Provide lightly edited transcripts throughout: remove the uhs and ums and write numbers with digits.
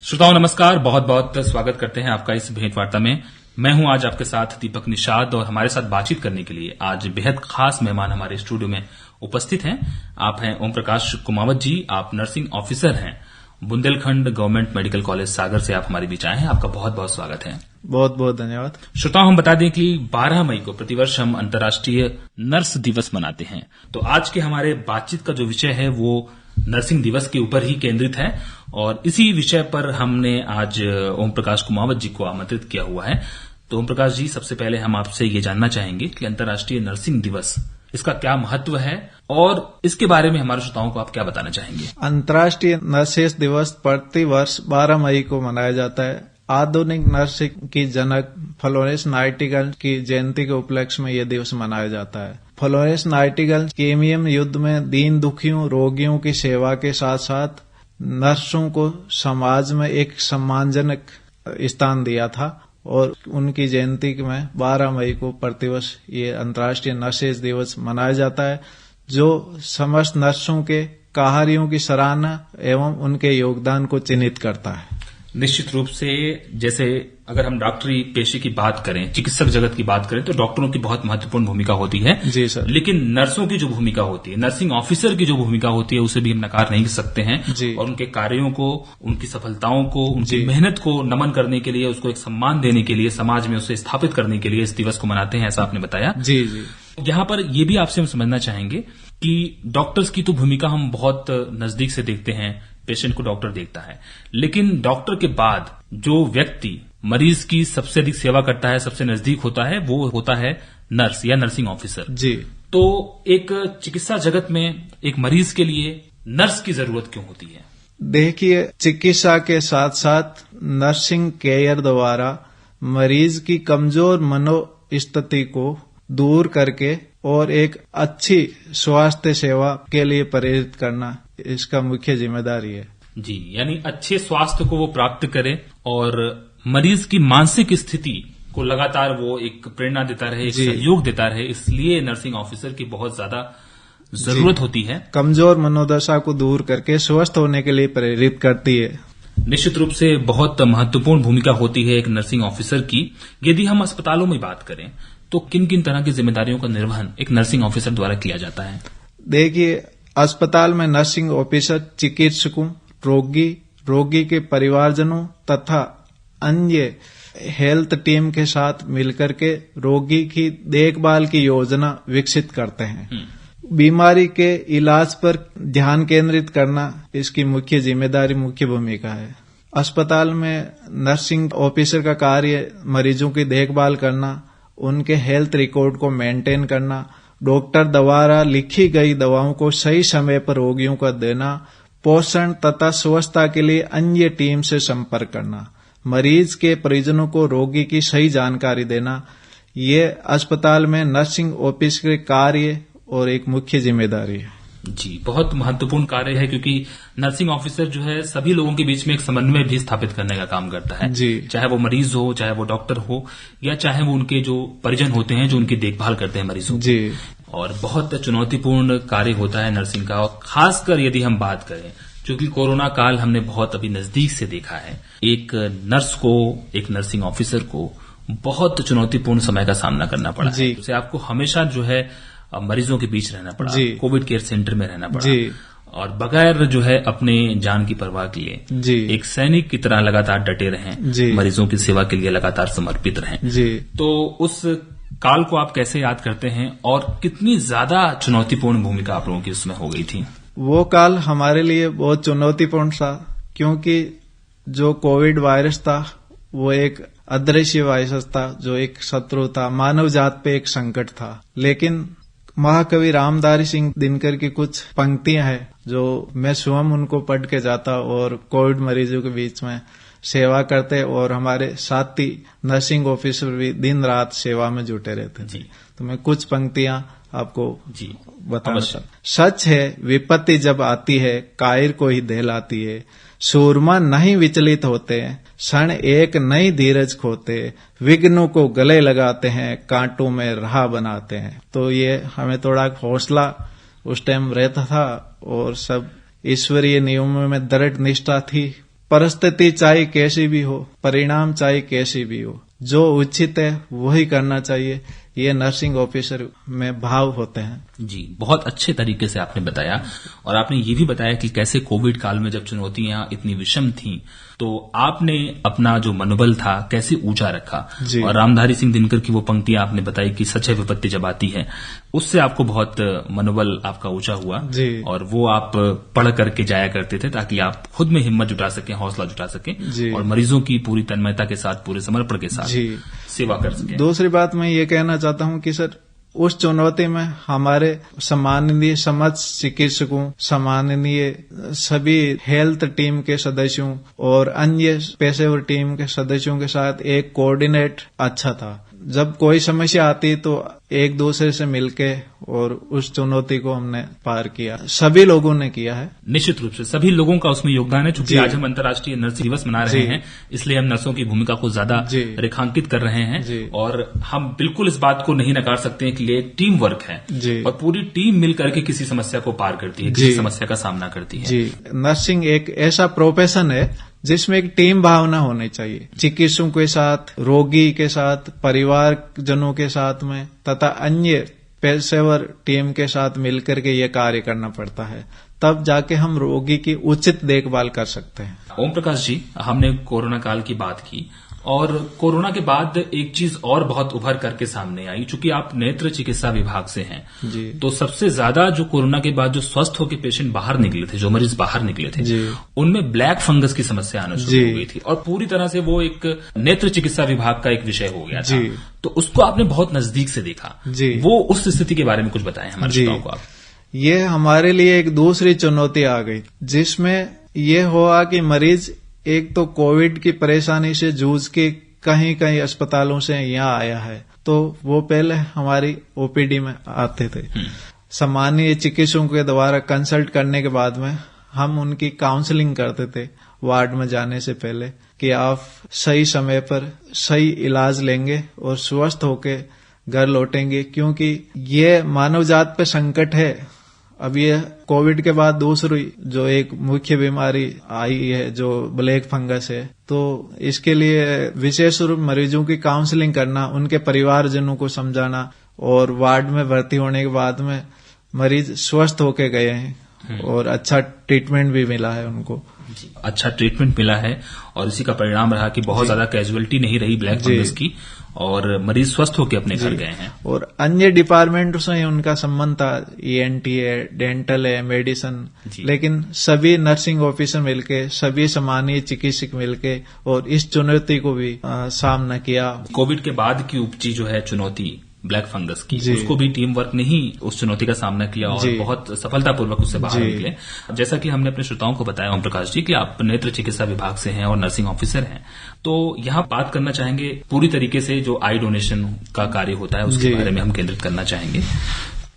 श्रोताओं नमस्कार, बहुत बहुत स्वागत करते हैं आपका इस भेंट वार्ता में। मैं हूं आज आपके साथ दीपक निषाद और हमारे साथ बातचीत करने के लिए आज बेहद खास मेहमान हमारे स्टूडियो में उपस्थित हैं। आप हैं ओम प्रकाश कुमावत जी, आप नर्सिंग ऑफिसर हैं, बुंदेलखंड गवर्नमेंट मेडिकल कॉलेज सागर से आप हमारे बीच आए हैं। आपका बहुत बहुत स्वागत है। बहुत बहुत धन्यवाद। श्रोताओं, हम बता दें कि 12 मई को प्रतिवर्ष हम अंतर्राष्ट्रीय नर्स दिवस मनाते हैं। तो आज के हमारे बातचीत का जो विषय है वो नर्सिंग दिवस के ऊपर ही केंद्रित है और इसी विषय पर हमने आज ओम प्रकाश कुमावत जी को आमंत्रित किया हुआ है। तो ओम प्रकाश जी, सबसे पहले हम आपसे ये जानना चाहेंगे कि अंतर्राष्ट्रीय नर्सिंग दिवस, इसका क्या महत्व है और इसके बारे में हमारे श्रोताओं को आप क्या बताना चाहेंगे? अंतर्राष्ट्रीय नर्सेस दिवस प्रति वर्ष 12 मई को मनाया जाता है। आधुनिक नर्सिंग की जनक फ्लोरेंस नाइटिंगेल की जयंती के उपलक्ष्य में यह दिवस मनाया जाता है। फ्लोरेंस नाइटिंगेल क्रीमियम युद्ध में दीन दुखियों रोगियों की सेवा के साथ साथ नर्सों को समाज में एक सम्मानजनक स्थान दिया था और उनकी जयंती में 12 मई को प्रतिवर्ष ये अंतर्राष्ट्रीय नर्सेस दिवस मनाया जाता है, जो समस्त नर्सों के कार्यों की सराहना एवं उनके योगदान को चिन्हित करता है। निश्चित रूप से, जैसे अगर हम डॉक्टरी पेशे की बात करें, चिकित्सक जगत की बात करें, तो डॉक्टरों की बहुत महत्वपूर्ण भूमिका होती है। जी सर। लेकिन नर्सों की जो भूमिका होती है, नर्सिंग ऑफिसर की जो भूमिका होती है, उसे भी हम नकार नहीं सकते हैं। जी। और उनके कार्यों को, उनकी सफलताओं को, उनकी मेहनत को नमन करने के लिए, उसको एक सम्मान देने के लिए, समाज में उसे स्थापित करने के लिए इस दिवस को मनाते हैं, ऐसा आपने बताया। जी जी। यहाँ पर ये भी आपसे हम समझना चाहेंगे कि डॉक्टर्स की तो भूमिका हम बहुत नजदीक से देखते हैं, पेशेंट को डॉक्टर देखता है, लेकिन डॉक्टर के बाद जो व्यक्ति मरीज की सबसे अधिक सेवा करता है, सबसे नजदीक होता है, वो होता है नर्स या नर्सिंग ऑफिसर। जी। तो एक चिकित्सा जगत में एक मरीज के लिए नर्स की जरूरत क्यों होती है? देखिए, चिकित्सा के साथ साथ नर्सिंग केयर द्वारा मरीज की कमजोर मनोस्थिति को दूर करके और एक अच्छी स्वास्थ्य सेवा के लिए प्रेरित करना इसका मुख्य जिम्मेदारी है। जी, यानी अच्छे स्वास्थ्य को वो प्राप्त करे और मरीज की मानसिक स्थिति को लगातार वो एक प्रेरणा देता रहे, एक सहयोग देता रहे, इसलिए नर्सिंग ऑफिसर की बहुत ज्यादा जरूरत होती है। कमजोर मनोदशा को दूर करके स्वस्थ होने के लिए प्रेरित करती है। निश्चित रूप से बहुत महत्वपूर्ण भूमिका होती है एक नर्सिंग ऑफिसर की। यदि हम अस्पतालों में बात करें तो किन किन तरह की जिम्मेदारियों का निर्वहन एक नर्सिंग ऑफिसर द्वारा किया जाता है? देखिए, अस्पताल में नर्सिंग ऑफिसर चिकित्सकों, रोगी के परिवारजनों तथा अन्य हेल्थ टीम के साथ मिलकर के रोगी की देखभाल की योजना विकसित करते हैं। बीमारी के इलाज पर ध्यान केंद्रित करना इसकी मुख्य जिम्मेदारी, मुख्य भूमिका है। अस्पताल में नर्सिंग ऑफिसर का कार्य मरीजों की देखभाल करना, उनके हेल्थ रिकॉर्ड को मेंटेन करना, डॉक्टर द्वारा लिखी गई दवाओं को सही समय पर रोगियों को देना, पोषण तथा स्वच्छता के लिए अन्य टीम से संपर्क करना, मरीज के परिजनों को रोगी की सही जानकारी देना, ये अस्पताल में नर्सिंग ऑफिसर के कार्य और एक मुख्य जिम्मेदारी है। जी, बहुत महत्वपूर्ण कार्य है, क्योंकि नर्सिंग ऑफिसर जो है सभी लोगों के बीच में एक समन्वय भी स्थापित करने का काम करता है। जी। चाहे वो मरीज हो, चाहे वो डॉक्टर हो, या चाहे वो उनके जो परिजन होते हैं जो उनकी देखभाल करते हैं मरीजों। जी। और बहुत चुनौतीपूर्ण कार्य होता है नर्सिंग का। और खासकर यदि हम बात करें, क्योंकि कोरोना काल हमने बहुत अभी नजदीक से देखा है, एक नर्स को, एक नर्सिंग ऑफिसर को बहुत चुनौतीपूर्ण समय का सामना करना पड़ा है। जैसे आपको हमेशा जो है मरीजों के बीच रहना पड़ा, कोविड केयर सेंटर में रहना पड़ा, और बगैर जो है अपने जान की परवाह किए एक सैनिक की तरह लगातार डटे रहें, मरीजों की सेवा के लिए लगातार समर्पित रहें। तो उस काल को आप कैसे याद करते हैं और कितनी ज्यादा चुनौतीपूर्ण भूमिका आप लोगों की उसमें हो गई थी? वो काल हमारे लिए बहुत चुनौतीपूर्ण था, क्योंकि जो कोविड वायरस था वो एक अदृश्य वायरस था, जो एक शत्रु था, मानव जात पे एक संकट था। लेकिन महाकवि रामधारी सिंह दिनकर की कुछ पंक्तियां हैं जो मैं स्वयं उनको पढ़ के जाता और कोविड मरीजों के बीच में सेवा करते, और हमारे साथी नर्सिंग ऑफिसर भी दिन रात सेवा में जुटे रहते थे। तो मैं कुछ पंक्तियां आपको बताना चाहता। सच है विपत्ति जब आती है कायर को ही दहलाती है, सूरमा नहीं विचलित होते, क्षण एक नई धीरज खोते, विघ्नों को गले लगाते हैं, कांटों में राह बनाते हैं। तो ये हमें थोड़ा हौसला उस टाइम रहता था, और सब ईश्वरीय नियमों में दृढ़ निष्ठा थी, परिस्थिति चाहे कैसी भी हो, परिणाम चाहे कैसी भी हो, जो उचित है वही करना चाहिए। ये नर्सिंग ऑफिसर में भाव होते हैं। जी, बहुत अच्छे तरीके से आपने बताया और आपने ये भी बताया कि कैसे कोविड काल में जब चुनौतियां इतनी विषम थीं तो आपने अपना जो मनोबल था कैसे ऊंचा रखा। और रामधारी सिंह दिनकर की वो पंक्तियां आपने बताई कि सच है विपत्ति जब आती है, उससे आपको बहुत मनोबल आपका ऊंचा हुआ और वो आप पढ़ करके जाया करते थे ताकि आप खुद में हिम्मत जुटा सकें, हौसला जुटा सकें और मरीजों की पूरी तन्मयता के साथ, पूरे समर्पण के साथ सेवा कर सकें। दूसरी बात मैं ये कहना चाहता हूं कि सर उस चुनौती में हमारे सम्माननीय समस्त चिकित्सकों, सम्माननीय सभी हेल्थ टीम के सदस्यों और अन्य पेशेवर टीम के सदस्यों के साथ एक कोऑर्डिनेट अच्छा था। जब कोई समस्या आती तो एक दूसरे से मिलके और उस चुनौती को हमने पार किया, सभी लोगों ने किया है। निश्चित रूप से सभी लोगों का उसमें योगदान है। चूंकि आज हम अंतर्राष्ट्रीय नर्स दिवस मना रहे हैं, इसलिए हम नर्सों की भूमिका को ज्यादा रेखांकित कर रहे हैं और हम बिल्कुल इस बात को नहीं नकार सकते हैं कि ये एक टीम वर्क है और पूरी टीम मिलकर के किसी समस्या को पार करती है, किसी समस्या का सामना करती है। नर्सिंग एक ऐसा प्रोफेशन है जिसमें एक टीम भावना होनी चाहिए, चिकित्सकों के साथ, रोगी के साथ, परिवारजनों के साथ में तथा अन्य पेशेवर टीम के साथ मिलकर के ये कार्य करना पड़ता है, तब जाके हम रोगी की उचित देखभाल कर सकते हैं। ओम प्रकाश जी, हमने कोरोना काल की बात की और कोरोना के बाद एक चीज और बहुत उभर करके सामने आई। चूंकि आप नेत्र चिकित्सा विभाग से हैं तो सबसे ज्यादा जो कोरोना के बाद जो स्वस्थ होकर पेशेंट बाहर निकले थे, जो मरीज बाहर निकले थे, उनमें ब्लैक फंगस की समस्या आना शुरू हो गई थी और पूरी तरह से वो एक नेत्र चिकित्सा विभाग का एक विषय हो गया था। तो उसको आपने बहुत नजदीक से देखा, वो उस स्थिति के बारे में कुछ बताएं हमारे श्रोताओं को आप। ये हमारे लिए एक दूसरी चुनौती आ गई जिसमें ये हुआ कि मरीज एक तो कोविड की परेशानी से जूझ के कहीं कहीं अस्पतालों से यहाँ आया है, तो वो पहले हमारी ओपीडी में आते थे। सामान्य चिकित्सकों के द्वारा कंसल्ट करने के बाद में हम उनकी काउंसलिंग करते थे वार्ड में जाने से पहले कि आप सही समय पर सही इलाज लेंगे और स्वस्थ होके घर लौटेंगे, क्योंकि ये मानव जात पे संकट है। अब ये कोविड के बाद दूसरी जो एक मुख्य बीमारी आई है जो ब्लैक फंगस है, तो इसके लिए विशेष रूप मरीजों की काउंसलिंग करना, उनके परिवारजनों को समझाना और वार्ड में भर्ती होने के बाद में मरीज स्वस्थ होके गए हैं और अच्छा ट्रीटमेंट भी मिला है उनको। अच्छा ट्रीटमेंट मिला है और इसी का परिणाम रहा कि बहुत ज्यादा कैजुअलिटी नहीं रही ब्लैक फंगस की और मरीज स्वस्थ होकर अपने घर गए हैं। और अन्य डिपार्टमेंटों से उनका संबंध था, ENT है, डेंटल है, मेडिसिन, लेकिन सभी नर्सिंग ऑफिसर मिलके, सभी सामान्य चिकित्सक मिलके और इस चुनौती को भी सामना किया। कोविड के बाद की उपजी जो है चुनौती ब्लैक फंगस की, उसको भी टीम वर्क ने ही उस चुनौती का सामना किया और बहुत सफलतापूर्वक उससे बाहर निकले। जैसा कि हमने अपने श्रोताओं को बताया ओम प्रकाश जी कि आप नेत्र चिकित्सा विभाग से हैं और नर्सिंग ऑफिसर हैं, तो यहाँ बात करना चाहेंगे पूरी तरीके से जो आई डोनेशन का कार्य होता है उसके बारे में हम केंद्रित करना चाहेंगे।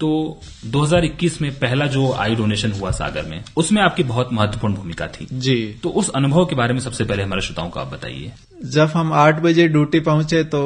तो 2021 में पहला जो आई डोनेशन हुआ सागर में, उसमें आपकी बहुत महत्वपूर्ण भूमिका थी तो उस अनुभव के बारे में सबसे पहले हमारे श्रोताओं को आप बताइए। जब हम 8 बजे ड्यूटी पहुंचे तो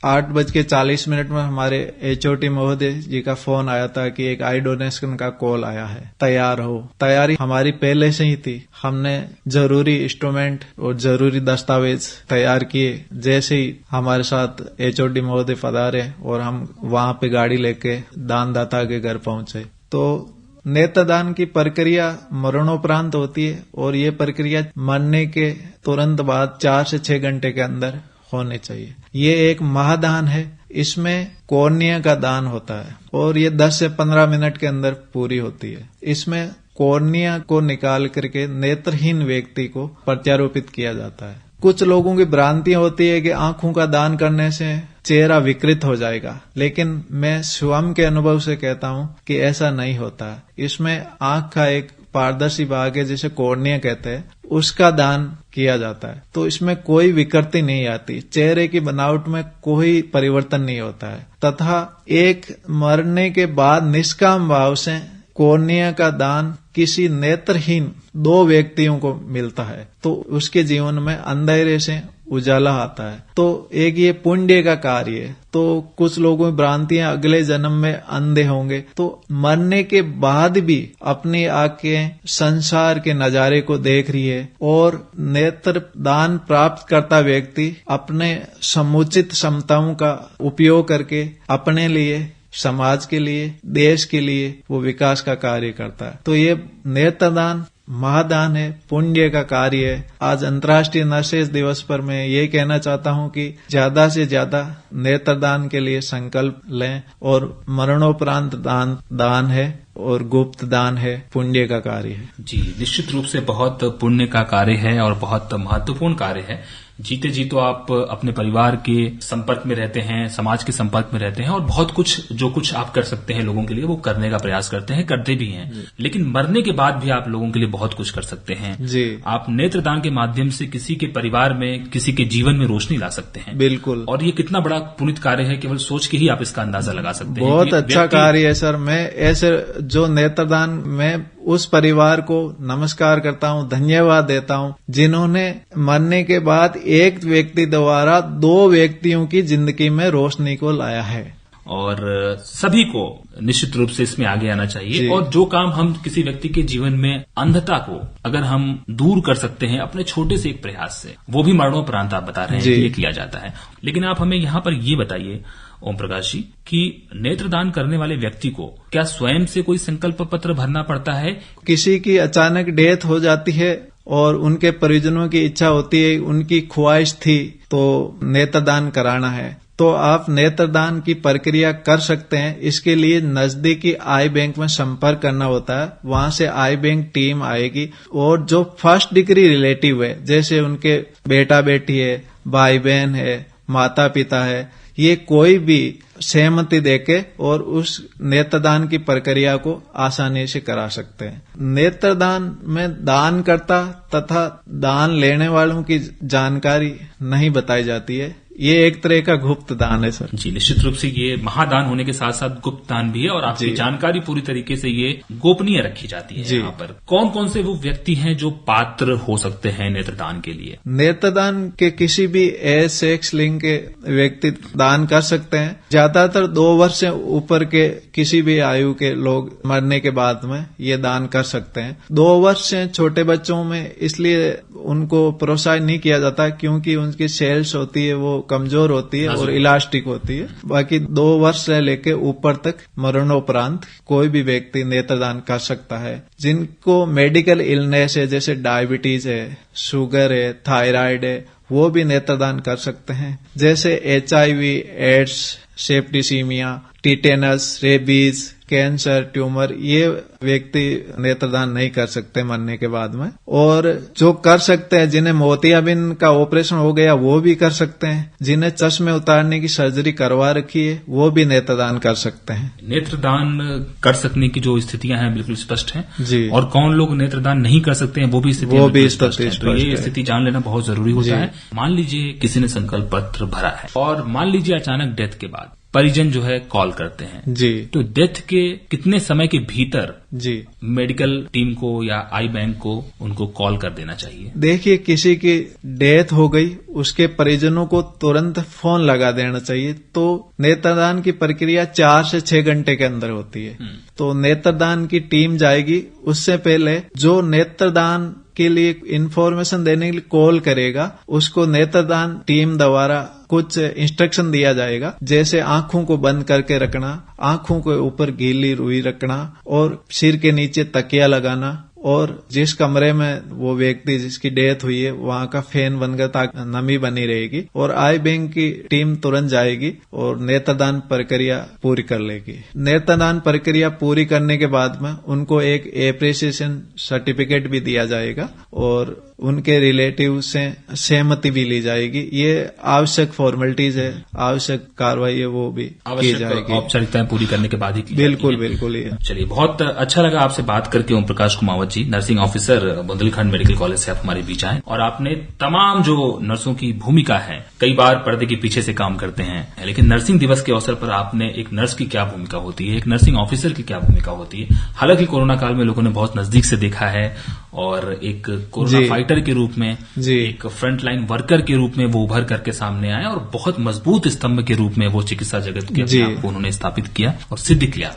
8:40 में हमारे HOD महोदय जी का फोन आया था कि एक आई डोनेशन का कॉल आया है, तैयार हो। तैयारी हमारी पहले से ही थी, हमने जरूरी इंस्ट्रूमेंट और जरूरी दस्तावेज तैयार किए। जैसे ही हमारे साथ HOD महोदय पधारे और हम वहां पे गाड़ी लेके दानदाता के घर पहुंचे, तो नेत्रदान की प्रक्रिया मरणोपरांत होती है और ये प्रक्रिया मरने के तुरंत बाद 4 से 6 घंटे के अंदर होने चाहिए। ये एक महादान है, इसमें कॉर्निया का दान होता है और ये 10 से 15 मिनट के अंदर पूरी होती है। इसमें कॉर्निया को निकाल करके नेत्रहीन व्यक्ति को प्रत्यारोपित किया जाता है। कुछ लोगों की भ्रांति होती है कि आंखों का दान करने से चेहरा विकृत हो जाएगा, लेकिन मैं स्वयं के अनुभव से कहता हूं कि ऐसा नहीं होता। इसमें आंख का एक पारदर्शी भाग है जिसे कॉर्निया कहते हैं, उसका दान किया जाता है, तो इसमें कोई विकृति नहीं आती, चेहरे की बनावट में कोई परिवर्तन नहीं होता है तथा एक मरने के बाद निष्काम भाव से कॉर्निया का दान किसी नेत्रहीन 2 व्यक्तियों को मिलता है, तो उसके जीवन में अंधेरे से उजाला आता है। तो एक ये पुण्य का कार्य है। तो कुछ लोगों में भ्रांतियां अगले जन्म में अंधे होंगे, तो मरने के बाद भी अपनी आंखें संसार के नजारे को देख रही है और नेत्र दान प्राप्त करता व्यक्ति अपने समुचित क्षमताओं का उपयोग करके अपने लिए, समाज के लिए, देश के लिए वो विकास का कार्य करता है। तो ये नेत्रदान महादान है, पुण्य का कार्य है। आज अंतर्राष्ट्रीय नरसेज दिवस पर मैं ये कहना चाहता हूँ कि ज्यादा से ज्यादा नेत्रदान के लिए संकल्प लें और मरणोपरांत दान है और गुप्त दान है, पुण्य का कार्य है। जी, निश्चित रूप से बहुत पुण्य का कार्य है और बहुत महत्वपूर्ण कार्य है। जीते जी तो आप अपने परिवार के संपर्क में रहते हैं, समाज के संपर्क में रहते हैं और बहुत कुछ जो कुछ आप कर सकते हैं लोगों के लिए वो करने का प्रयास करते हैं, करते भी हैं। लेकिन मरने के बाद भी आप लोगों के लिए बहुत कुछ कर सकते हैं जी। आप नेत्रदान के माध्यम से किसी के परिवार में, किसी के जीवन में रोशनी ला सकते हैं। बिल्कुल। और ये कितना बड़ा पुनीत कार्य है, केवल सोच के ही आप इसका अंदाजा लगा सकते हैं। बहुत अच्छा कार्य है सर। मैं ऐसे जो नेत्रदान में उस परिवार को नमस्कार करता हूँ, धन्यवाद देता हूँ जिन्होंने मरने के बाद एक व्यक्ति द्वारा 2 व्यक्तियों की जिंदगी में रोशनी को लाया है। और सभी को निश्चित रूप से इसमें आगे आना चाहिए। और जो काम हम किसी व्यक्ति के जीवन में अंधता को अगर हम दूर कर सकते हैं अपने छोटे से एक प्रयास से, वो भी मरणोपरांत आप बता रहे हैं कि ये किया जाता है। लेकिन आप हमें यहाँ पर ये बताइए ओम प्रकाश जी कि नेत्रदान करने वाले व्यक्ति को क्या स्वयं से कोई संकल्प पत्र भरना पड़ता है? किसी की अचानक डेथ हो जाती है और उनके परिजनों की इच्छा होती है, उनकी ख्वाहिश थी तो नेत्रदान कराना है, तो आप नेत्रदान की प्रक्रिया कर सकते हैं। इसके लिए नजदीकी आई बैंक में संपर्क करना होता है। वहां से आई बैंक टीम आएगी और जो फर्स्ट डिग्री रिलेटिव है, जैसे उनके बेटा बेटी है, भाई बहन है, माता पिता है, ये कोई भी सहमति देके और उस नेत्रदान की प्रक्रिया को आसानी से करा सकते हैं। नेत्रदान में दान करता तथा दान लेने वालों की जानकारी नहीं बताई जाती है। ये एक तरह का गुप्त दान है सर। जी, निश्चित रूप से ये महादान होने के साथ साथ गुप्त दान भी है और आपकी जानकारी पूरी तरीके से ये गोपनीय रखी जाती है। यहाँ पर कौन कौन से वो व्यक्ति हैं जो पात्र हो सकते हैं नेत्रदान के लिए? नेत्रदान के किसी भी एज सेक्स लिंग के व्यक्ति दान कर सकते हैं। ज्यादातर 2 वर्ष से ऊपर के किसी भी आयु के लोग मरने के बाद में ये दान कर सकते हैं। 2 वर्ष से छोटे बच्चों में इसलिए उनको प्रोत्साहित नहीं किया जाता क्योंकि उनकी सेल्स होती है वो कमजोर होती है और इलास्टिक होती है। बाकी 2 वर्ष से लेके ऊपर तक मरणोपरांत कोई भी व्यक्ति नेत्रदान कर सकता है। जिनको मेडिकल इलनेस है, जैसे डायबिटीज है, शुगर है, थायराइड है, वो भी नेत्रदान कर सकते हैं। जैसे HIV, AIDS, septicaemia, tetanus, rabies, cancer, tumour, ये व्यक्ति नेत्रदान नहीं कर सकते मरने के बाद में। और जो कर सकते हैं, जिन्हें मोतियाबिंद का ऑपरेशन हो गया वो भी कर सकते हैं। जिन्हें चश्मे उतारने की सर्जरी करवा रखी है वो भी नेत्रदान कर सकते हैं। नेत्रदान कर सकने की जो स्थितियां हैं बिल्कुल स्पष्ट हैं जी। और कौन लोग नेत्रदान नहीं कर सकते हैं वो भी स्पष्ट है। तो ये स्थिति जान लेना बहुत जरूरी होता है। मान लीजिए किसी ने संकल्प पत्र भरा है और मान लीजिए अचानक डेथ के बाद परिजन जो है कॉल करते हैं जी, तो डेथ के कितने समय के भीतर जी मेडिकल टीम को या आई बैंक को उनको कॉल कर देना चाहिए? देखिए, किसी की डेथ हो गई, उसके परिजनों को तुरंत फोन लगा देना चाहिए। तो नेत्रदान की प्रक्रिया 4 से 6 घंटे के अंदर होती है। तो नेत्रदान की टीम जाएगी। उससे पहले जो नेत्रदान के लिए इंफॉर्मेशन देने के लिए कॉल करेगा उसको नेत्रदान टीम द्वारा कुछ इंस्ट्रक्शन दिया जाएगा, जैसे आंखों को बंद करके रखना, आंखों के ऊपर गीली रुई रखना और सिर के नीचे तकिया लगाना और जिस कमरे में वो व्यक्ति जिसकी डेथ हुई है वहां का फैन बनकर ताकि नमी बनी रहेगी। और आई बैंक की टीम तुरंत जाएगी और नेत्रदान प्रक्रिया पूरी कर लेगी। नेत्रदान प्रक्रिया पूरी करने के बाद में उनको एक एप्रिसिएशन सर्टिफिकेट भी दिया जाएगा और उनके रिलेटिव से सहमति भी ली जाएगी। ये आवश्यक फॉर्मेलिटीज है, आवश्यक कार्रवाई है, वो भी की जाएगी। औपचारिकताएं पूरी करने के बाद ही बिल्कुल बिल्कुल। ये चलिए, बहुत अच्छा लगा आपसे बात करके Om Prakash Kumawat ji, nursing officer Bundelkhand medical college से आप हमारे बीच आए और आपने तमाम जो नर्सों की भूमिका है, कई बार पर्दे के पीछे से काम करते हैं, लेकिन नर्सिंग दिवस के अवसर पर आपने एक नर्स की क्या भूमिका होती है, एक नर्सिंग ऑफिसर की क्या भूमिका होती है, हालांकि कोरोना काल में लोगों ने बहुत नजदीक से देखा है और एक कोरोना फाइटर के रूप में, एक फ्रंट लाइन वर्कर के रूप में वो उभर करके सामने आए और बहुत मजबूत स्तंभ के रूप में वो चिकित्सा जगत के अपने आप को उन्होंने स्थापित किया और सिद्ध किया।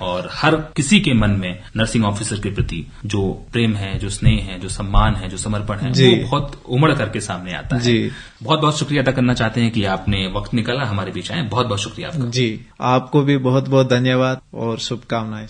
और हर किसी के मन में नर्सिंग ऑफिसर के प्रति जो प्रेम है, जो स्नेह है, जो सम्मान है, जो समर्पण है, वो बहुत उमड़ करके सामने आता है। बहुत बहुत शुक्रिया अदा करना चाहते हैं कि आपने वक्त निकाला, हमारे बीच आए। बहुत बहुत शुक्रिया आपका। जी, आपको भी बहुत बहुत धन्यवाद और शुभकामनाएं।